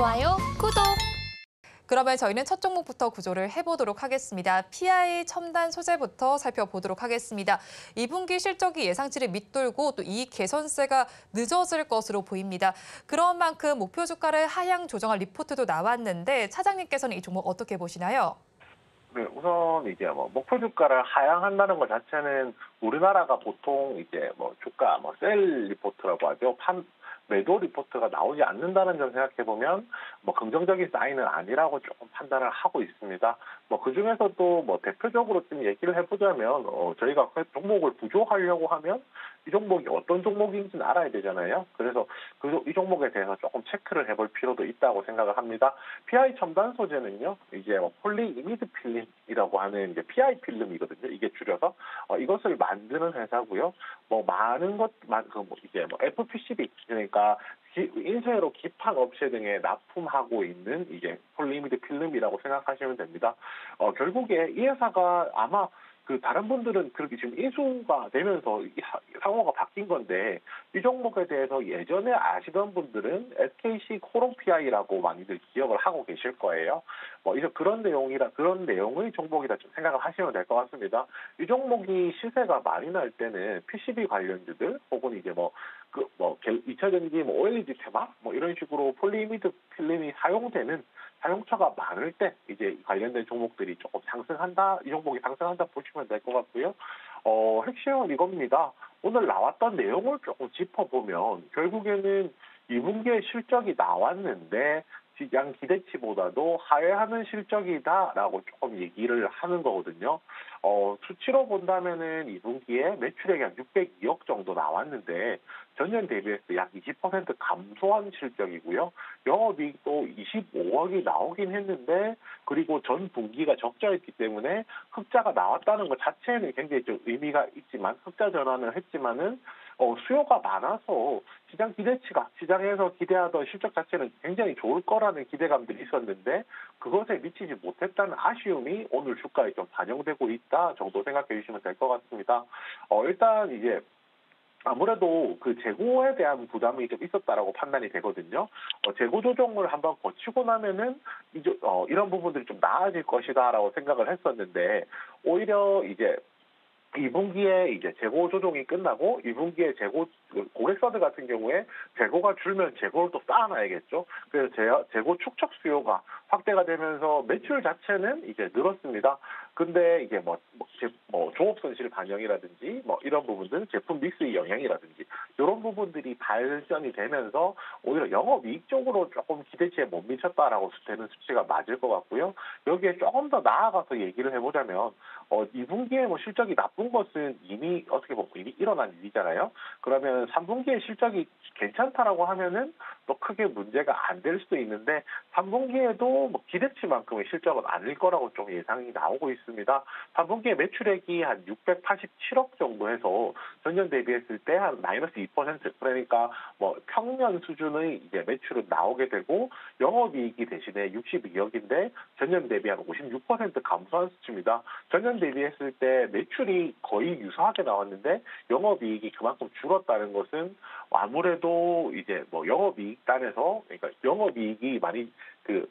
좋아요, 구독! 그러면 저희는 첫 종목부터 구조를 해보도록 하겠습니다. PI 첨단 소재부터 살펴보도록 하겠습니다. 2분기 실적이 예상치를 밑돌고 또 이익 개선세가 늦어질 것으로 보입니다. 그런 만큼 목표 주가를 하향 조정할 리포트도 나왔는데 차장님께서는 이 종목 어떻게 보시나요? 네, 우선 이제 목표 주가를 하향한다는 것 자체는 우리나라가 보통 이제 주가 셀 리포트라고 하죠. 매도 리포트가 나오지 않는다는 점 생각해 보면 긍정적인 사인은 아니라고 조금 판단을 하고 있습니다. 그 중에서도 대표적으로 좀 얘기를 해보자면 저희가 그 종목을 부조하려고 하면 이 종목이 어떤 종목인지는 알아야 되잖아요. 그래서 이 종목에 대해서 조금 체크를 해볼 필요도 있다고 생각을 합니다. PI 첨단 소재는요, 이제 폴리이미드 필름이라고 하는 이제 PI 필름이거든요. 이게 줄여서 이것을 만드는 회사고요. 이제 FPCB 그러니까 인쇄로 기판 업체 등에 납품하고 있는 이게 폴리이미드 필름이라고 생각하시면 됩니다. 결국에 이 회사가 아마 다른 분들은 그렇게 지금 인수가 되면서 상호가 바뀐 건데 이 종목에 대해서 예전에 아시던 분들은 SKC 코롱PI라고 많이들 기억을 하고 계실 거예요. 이제 그런 내용의 종목이다 좀 생각을 하시면 될 것 같습니다. 이 종목이 시세가 많이 날 때는 PCB 관련주들 혹은 이제 2차전지 OLED 테마 이런 식으로 폴리이미드 필름이 사용되는 사용처가 많을 때 이제 관련된 종목들이 조금 상승한다, 이 종목이 상승한다 보시면 될 것 같고요. 핵심은 이겁니다. 오늘 나왔던 내용을 조금 짚어보면 결국에는 2분기에 실적이 나왔는데 시장 기대치보다도 하회하는 실적이다라고 조금 얘기를 하는 거거든요. 수치로 본다면은 2분기에 매출액이 한 602억 정도 나왔는데 전년 대비해서 약 20% 감소한 실적이고요. 영업이익도 25억이 나오긴 했는데 그리고 전 분기가 적자였기 때문에 흑자가 나왔다는 것 자체는 굉장히 좀 의미가 있지만 흑자 전환을 했지만은 수요가 많아서 시장에서 기대하던 실적 자체는 굉장히 좋을 거라는 기대감들이 있었는데 그것에 미치지 못했다는 아쉬움이 오늘 주가에 좀 반영되고 있다 정도 생각해 주시면 될 것 같습니다. 일단 이제 아무래도 재고에 대한 부담이 좀 있었다라고 판단이 되거든요. 재고 조정을 한번 거치고 나면은 이제 이런 부분들이 좀 나아질 것이다라고 생각을 했었는데 오히려 이제 2분기에 이제 재고 조정이 끝나고 2분기에 고객사들 같은 경우에 재고가 줄면 재고를 또 쌓아놔야겠죠. 그래서 재고 축적 수요가 확대가 되면서 매출 자체는 이제 늘었습니다. 근데 이게 조업 손실 반영이라든지 이런 부분들, 제품 믹스의 영향이라든지 이런 부분들이 발전이 되면서 오히려 영업이익 쪽으로 조금 기대치에 못 미쳤다라고 되는 수치가 맞을 것 같고요. 여기에 조금 더 나아가서 얘기를 해보자면 2분기에 실적이 나쁜 것은 이미 어떻게 보면 이미 일어난 일이잖아요. 그러면 3분기에 실적이 괜찮다라고 하면은 또 크게 문제가 안 될 수도 있는데 3분기에도 기대치만큼의 실적은 아닐 거라고 좀 예상이 나오고 있습니다. 3분기에 매출액이 한 687억 정도 해서 전년 대비했을 때 한 마이너스 2% 그러니까 평년 수준의 이제 매출은 나오게 되고 영업이익이 대신에 62억인데 전년 대비 한 56% 감소한 수치입니다. 전년 대비했을 때 매출이 거의 유사하게 나왔는데 영업이익이 그만큼 줄었다는 것은 아무래도 이제 영업이익 단에서 그러니까 영업이익이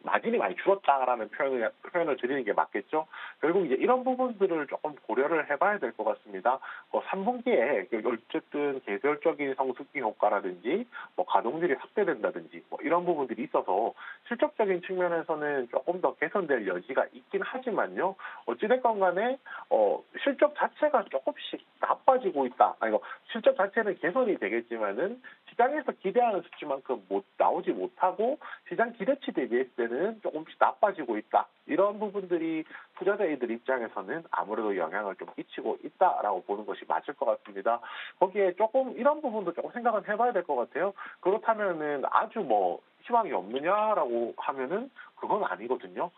마진이 많이 줄었다라는 표현을 드리는 게 맞겠죠. 결국 이제 이런 부분들을 조금 고려를 해봐야 될 것 같습니다. 3분기에 어쨌든 계절적인 성수기 효과라든지 가동률이 확대된다든지 이런 부분들이 있어서 실적적인 측면에서는 조금 더 개선될 여지가 있긴 하지만요. 어찌됐건 간에 실적 자체가 조금씩 나빠지고 있다. 실적 자체는 개선이 되겠지만은 시장에서 기대하는 수치만큼 나오지 못하고 시장 기대치 대비했을 때는 조금씩 나빠지고 있다. 이런 부분들이 투자자들 입장에서는 아무래도 영향을 좀 끼치고 있다라고 보는 것이 맞을 것 같습니다. 거기에 조금 이런 부분도 조금 생각은 해봐야 될 것 같아요. 그렇다면은 아주 희망이 없느냐라고 하면은 그건 아니거든요.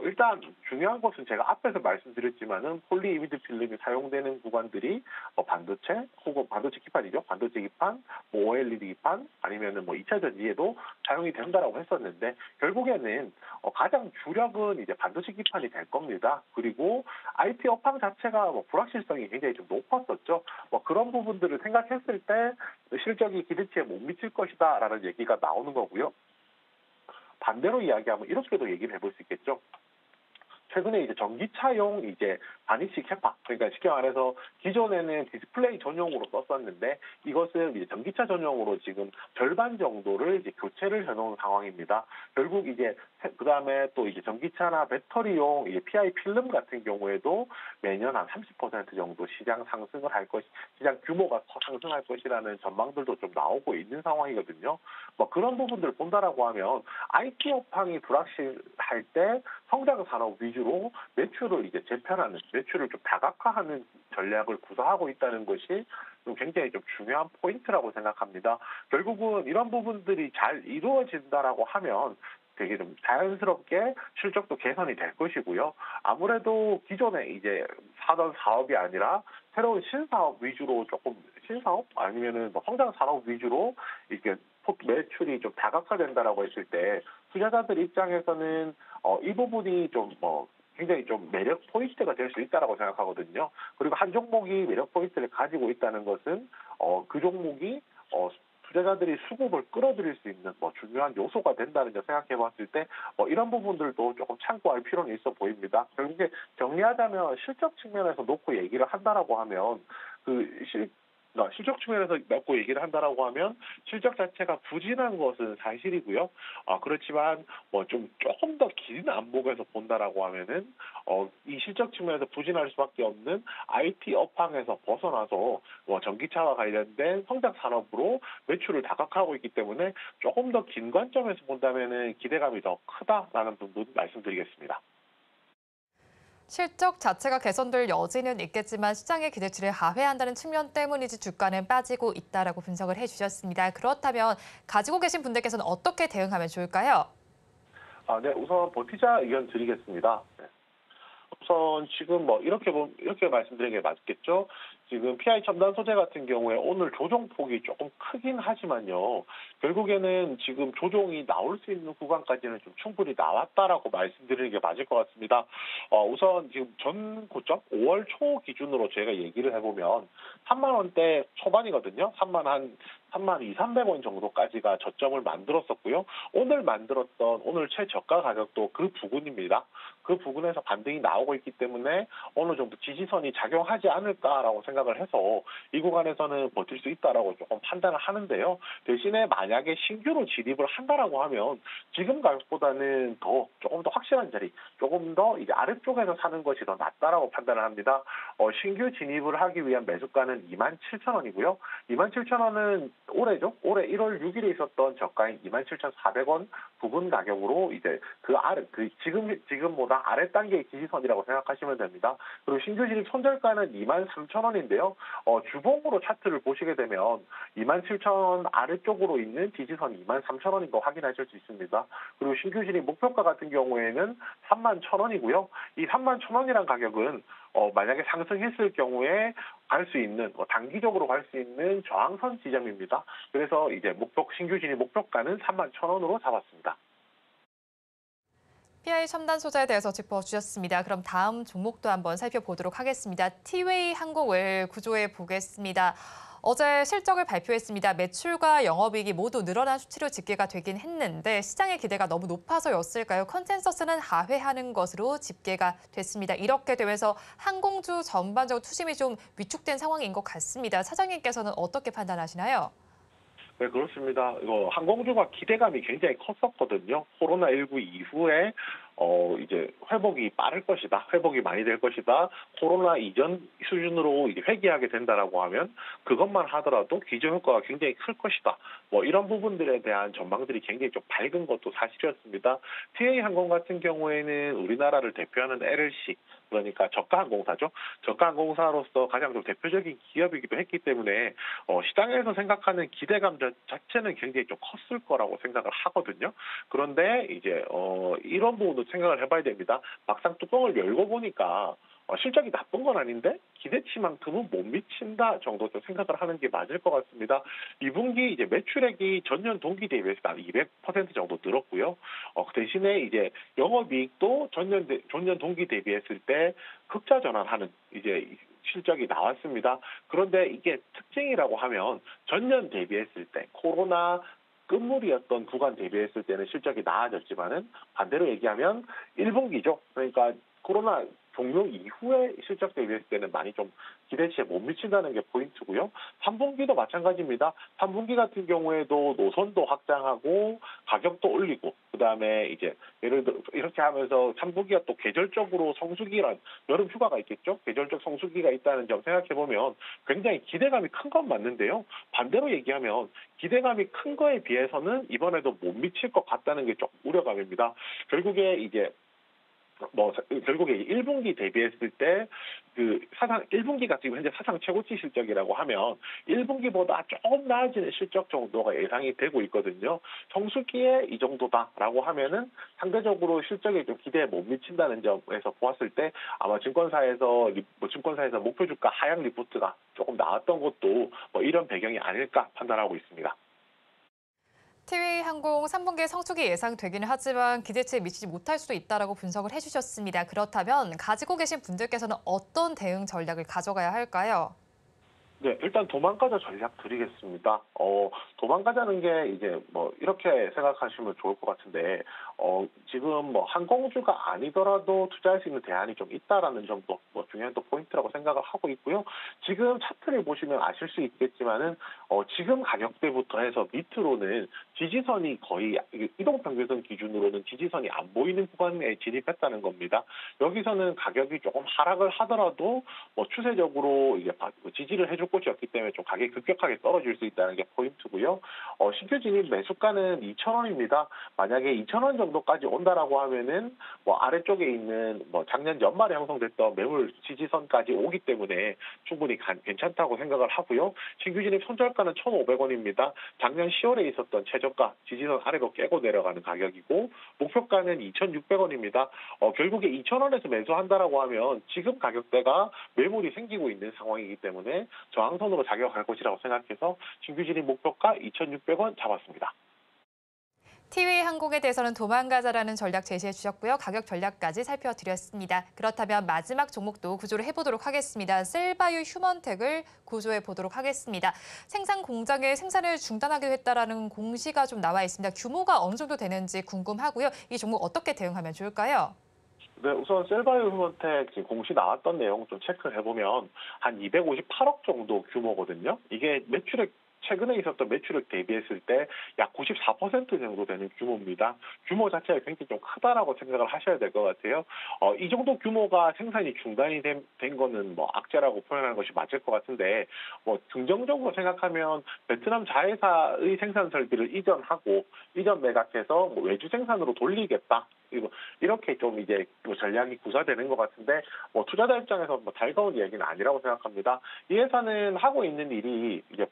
일단 중요한 것은 제가 앞에서 말씀드렸지만은 폴리이미드 필름이 사용되는 구간들이 반도체 혹은 반도체 기판이죠. 반도체 기판, OLED 기판 아니면은 2차 전지에도 사용이 된다라고 했었는데 결국에는 가장 주력은 이제 반도체 기판이 될 겁니다. 그리고 IT 업황 자체가 불확실성이 굉장히 좀 높았었죠. 그런 부분들을 생각했을 때 실적이 기대치에 못 미칠 것이다라는 얘기가 나오는 거고요. 반대로 이야기하면 이렇게도 얘기를 해볼 수 있겠죠. 최근에 이제 전기차용 이제 반입식 캐파, 그러니까 쉽게 말해서 기존에는 디스플레이 전용으로 썼었는데 이것을 이제 전기차 전용으로 지금 절반 정도를 이제 교체를 해놓은 상황입니다. 결국 이제 그 다음에 또 이제 전기차나 배터리용 이제 PI 필름 같은 경우에도 매년 한 30% 정도 시장 상승을 할 것, 시장 규모가 상승할 것이라는 전망들도 좀 나오고 있는 상황이거든요. 뭐 그런 부분들을 본다라고 하면 IT 업황이 불확실할 때 성장 산업 위주로 매출을 이제 재편하는, 매출을 좀 다각화하는 전략을 구사하고 있다는 것이 좀 굉장히 좀 중요한 포인트라고 생각합니다. 결국은 이런 부분들이 잘 이루어진다라고 하면 되게 좀 자연스럽게 실적도 개선이 될 것이고요. 아무래도 기존에 이제 하던 사업이 아니라 새로운 신사업 위주로 조금 신사업 아니면은 뭐 성장 산업 위주로 이렇게 매출이 좀 다각화된다라고 했을 때 투자자들 입장에서는 이 부분이 좀 굉장히 좀 매력 포인트가 될 수 있다라고 생각하거든요. 그리고 한 종목이 매력 포인트를 가지고 있다는 것은 그 종목이 투자자들이 수급을 끌어들일 수 있는 중요한 요소가 된다는 걸 생각해봤을 때 이런 부분들도 조금 참고할 필요는 있어 보입니다. 결국에 정리하자면 실적 측면에서 놓고 얘기를 한다라고 하면 실적 측면에서 놓고 얘기를 한다라고 하면 실적 자체가 부진한 것은 사실이고요. 그렇지만 조금 더 긴 안목에서 본다라고 하면은 이 실적 측면에서 부진할 수밖에 없는 IT 업황에서 벗어나서 전기차와 관련된 성장 산업으로 매출을 다각화하고 있기 때문에 조금 더 긴 관점에서 본다면은 기대감이 더 크다라는 부분 말씀드리겠습니다. 실적 자체가 개선될 여지는 있겠지만 시장의 기대치를 하회한다는 측면 때문이지 주가는 빠지고 있다라고 분석을 해주셨습니다. 그렇다면 가지고 계신 분들께서는 어떻게 대응하면 좋을까요? 네, 우선 버티자 의견 드리겠습니다. 네. 우선 지금 이렇게 말씀드리는 게 맞겠죠. 지금 PI 첨단 소재 같은 경우에 오늘 조정폭이 조금 크긴 하지만요. 결국에는 지금 조정이 나올 수 있는 구간까지는 좀 충분히 나왔다라고 말씀드리는 게 맞을 것 같습니다. 우선 지금 전 고점 5월 초 기준으로 저희가 얘기를 해보면 3만 원대 초반이거든요. 3만 2, 300원 정도까지가 저점을 만들었었고요. 오늘 최저가 가격도 그 부근입니다. 그 부근에서 반등이 나오고 있기 때문에 어느 정도 지지선이 작용하지 않을까라고 생각을 해서 이 구간에서는 버틸 수 있다라고 조금 판단을 하는데요. 대신에 만약에 신규로 진입을 한다라고 하면 지금 가격보다는 조금 더 확실한 자리, 조금 더 이제 아래쪽에서 사는 것이 더 낫다라고 판단을 합니다. 신규 진입을 하기 위한 매수가는 27,000원이고요. 27,000원은 올해 1월 6일에 있었던 저가인 27,400원 부근 가격으로 이제 지금보다 아래 단계의 지지선이라고 생각하시면 됩니다. 그리고 신규 진입 손절가는 23,000원인데요. 주봉으로 차트를 보시게 되면 27,000원 아래쪽으로 있는 지지선이 23,000원인 거 확인하실 수 있습니다. 그리고 신규 진입 목표가 같은 경우에는 31,000원이고요. 이 31,000원이란 가격은 만약에 상승했을 경우에 갈 수 있는 단기적으로 갈 수 있는 저항선 지점입니다. 그래서 이제 신규 진입 목표가는 31,000원으로 잡았습니다. PI 첨단 소재에 대해서 짚어주셨습니다. 그럼 다음 종목도 한번 살펴보도록 하겠습니다. 티웨이 항공을 구조해 보겠습니다. 어제 실적을 발표했습니다. 매출과 영업이익이 모두 늘어난 수치로 집계가 되긴 했는데 시장의 기대가 너무 높아서였을까요? 컨센서스는 하회하는 것으로 집계가 됐습니다. 이렇게 되면서 항공주 전반적으로 투심이 좀 위축된 상황인 것 같습니다. 차장님께서는 어떻게 판단하시나요? 네, 그렇습니다. 항공주가 기대감이 굉장히 컸었거든요. 코로나19 이후에 이제 회복이 빠를 것이다. 회복이 많이 될 것이다. 코로나 이전 수준으로 이제 회귀하게 된다라고 하면 그것만 하더라도 기저 효과가 굉장히 클 것이다. 이런 부분들에 대한 전망들이 굉장히 좀 밝은 것도 사실이었습니다. TA 항공 같은 경우에는 우리나라를 대표하는 LLC, 그러니까 저가항공사죠. 저가항공사로서 가장 좀 대표적인 기업이기도 했기 때문에 시장에서 생각하는 기대감 자체는 굉장히 좀 컸을 거라고 생각을 하거든요. 그런데 이제 이런 부분도 생각을 해봐야 됩니다. 막상 뚜껑을 열고 보니까 실적이 나쁜 건 아닌데 기대치만큼은 못 미친다 정도 좀 생각을 하는 게 맞을 것 같습니다. 2분기 이제 매출액이 전년 동기 대비해서 한 200% 정도 늘었고요. 그 대신에 이제 영업이익도 전년 동기 대비했을 때 흑자 전환하는 이제 실적이 나왔습니다. 그런데 이게 특징이라고 하면 전년 대비했을 때 코로나 끝물이었던 구간 대비했을 때는 실적이 나아졌지만은 반대로 얘기하면 1분기죠. 그러니까 코로나 종료 이후에 실적 대비했을 때는 많이 좀 기대치에 못 미친다는 게 포인트고요. 3분기도 마찬가지입니다. 3분기 같은 경우에도 노선도 확장하고 가격도 올리고 그다음에 이제 예를 들어 이렇게 하면서 3분기가 또 계절적으로 성수기란 여름 휴가가 있겠죠. 계절적 성수기가 있다는 점 생각해 보면 굉장히 기대감이 큰 건 맞는데요. 반대로 얘기하면 기대감이 큰 거에 비해서는 이번에도 못 미칠 것 같다는 게 좀 우려감입니다. 결국에 이제 결국에 1분기 대비했을 때 그 사상 1분기가 지금 현재 사상 최고치 실적이라고 하면 1분기보다 조금 나아지는 실적 정도가 예상이 되고 있거든요. 성수기에 이 정도다라고 하면은 상대적으로 실적에 좀 기대에 못 미친다는 점에서 보았을 때 아마 증권사에서 목표 주가 하향 리포트가 조금 나왔던 것도 이런 배경이 아닐까 판단하고 있습니다. 티웨이항공 3분기 성수기 예상되기는 하지만 기대치에 미치지 못할 수도 있다라고 분석을 해주셨습니다. 그렇다면 가지고 계신 분들께서는 어떤 대응 전략을 가져가야 할까요? 네, 일단 도망가자 전략 드리겠습니다. 도망가자는 게 이제 이렇게 생각하시면 좋을 것 같은데, 지금 항공주가 아니더라도 투자할 수 있는 대안이 좀 있다라는 점도 중요한 또 포인트라고 생각을 하고 있고요. 지금 차트를 보시면 아실 수 있겠지만은, 지금 가격대부터 해서 밑으로는 지지선이 거의 이동평균선 기준으로는 지지선이 안 보이는 구간에 진입했다는 겁니다. 여기서는 가격이 조금 하락을 하더라도 추세적으로 이제 지지를 해줄 곳이었기 때문에 좀 가격이 급격하게 떨어질 수 있다는 게 포인트고요. 신규 진입 매수가는 2,000원입니다. 만약에 2,000원 정도까지 온다라고 하면은 아래쪽에 있는 작년 연말에 형성됐던 매물 지지선까지 오기 때문에 충분히 괜찮다고 생각을 하고요. 신규 진입 손절가는 1,500원입니다. 작년 10월에 있었던 최저가 지지선 아래로 깨고 내려가는 가격이고 목표가는 2,600원입니다. 결국에 2,000원에서 매수한다라고 하면 지금 가격대가 매물이 생기고 있는 상황이기 때문에 저항선으로 작용할 것이라고 생각해서 신규 진입 목표가 2,600원 잡았습니다. 티웨이항공에 대해서는 도망가자라는 전략 제시해 주셨고요. 가격 전략까지 살펴드렸습니다. 그렇다면 마지막 종목도 구조를 해보도록 하겠습니다. 셀바이오 휴먼텍을 구조해 보도록 하겠습니다. 생산 공장의 생산을 중단하기로 했다라는 공시가 좀 나와 있습니다. 규모가 어느 정도 되는지 궁금하고요. 이 종목 어떻게 대응하면 좋을까요? 네, 우선 셀바이오 휴먼텍 지금 공시 나왔던 내용 좀 체크를 해보면 한 258억 정도 규모거든요. 이게 최근에 있었던 매출액 대비했을 때 약 94% 정도 되는 규모입니다. 규모 자체가 굉장히 좀 크다라고 생각을 하셔야 될 것 같아요. 이 정도 규모가 생산이 중단이 된 거는 악재라고 표현하는 것이 맞을 것 같은데, 긍정적으로 생각하면 베트남 자회사의 생산 설비를 이전 매각해서 외주 생산으로 돌리겠다. 이렇게 좀 이제 전략이 구사되는 것 같은데, 투자자 입장에서 달가운 얘기는 아니라고 생각합니다. 이 회사는 하고 있는 일이 이제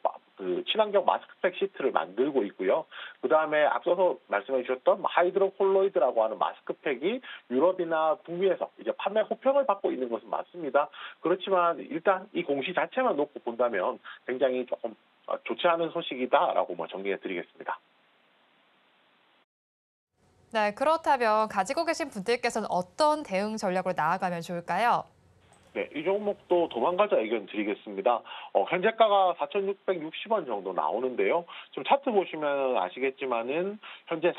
친환경 마스크팩 시트를 만들고 있고요. 그 다음에 앞서서 말씀해 주셨던 하이드로콜로이드라고 하는 마스크팩이 유럽이나 북미에서 이제 판매 호평을 받고 있는 것은 맞습니다. 그렇지만 일단 이 공시 자체만 놓고 본다면 굉장히 조금 좋지 않은 소식이다라고 정리해 드리겠습니다. 네, 그렇다면 가지고 계신 분들께서는 어떤 대응 전략으로 나아가면 좋을까요? 네, 이 종목도 도망가자 의견 드리겠습니다. 현재가가 4,660원 정도 나오는데요. 좀 차트 보시면 아시겠지만은 현재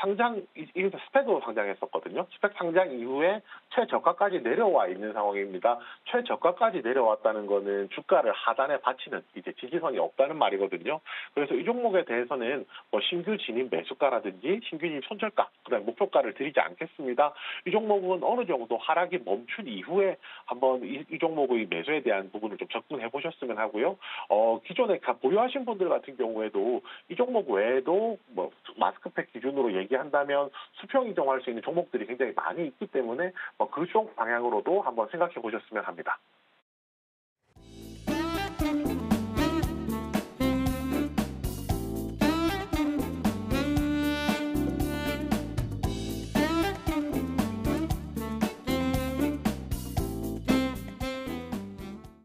이게 스펙으로 상장했었거든요. 스펙 상장 이후에 최저가까지 내려와 있는 상황입니다. 최저가까지 내려왔다는 거는 주가를 하단에 받치는 이제 지지선이 없다는 말이거든요. 그래서 이 종목에 대해서는 신규 진입 매수가라든지 신규 진입 손절가, 그다음 목표가를 드리지 않겠습니다. 이 종목은 어느 정도 하락이 멈춘 이후에 한번 이 종목의 매수에 대한 부분을 좀 접근해 보셨으면 하고요. 기존에 보유하신 분들 같은 경우에도 이 종목 외에도 마스크팩 기준으로 얘기한다면 수평 이동할 수 있는 종목들이 굉장히 많이 있기 때문에 그쪽 방향으로도 한번 생각해 보셨으면 합니다.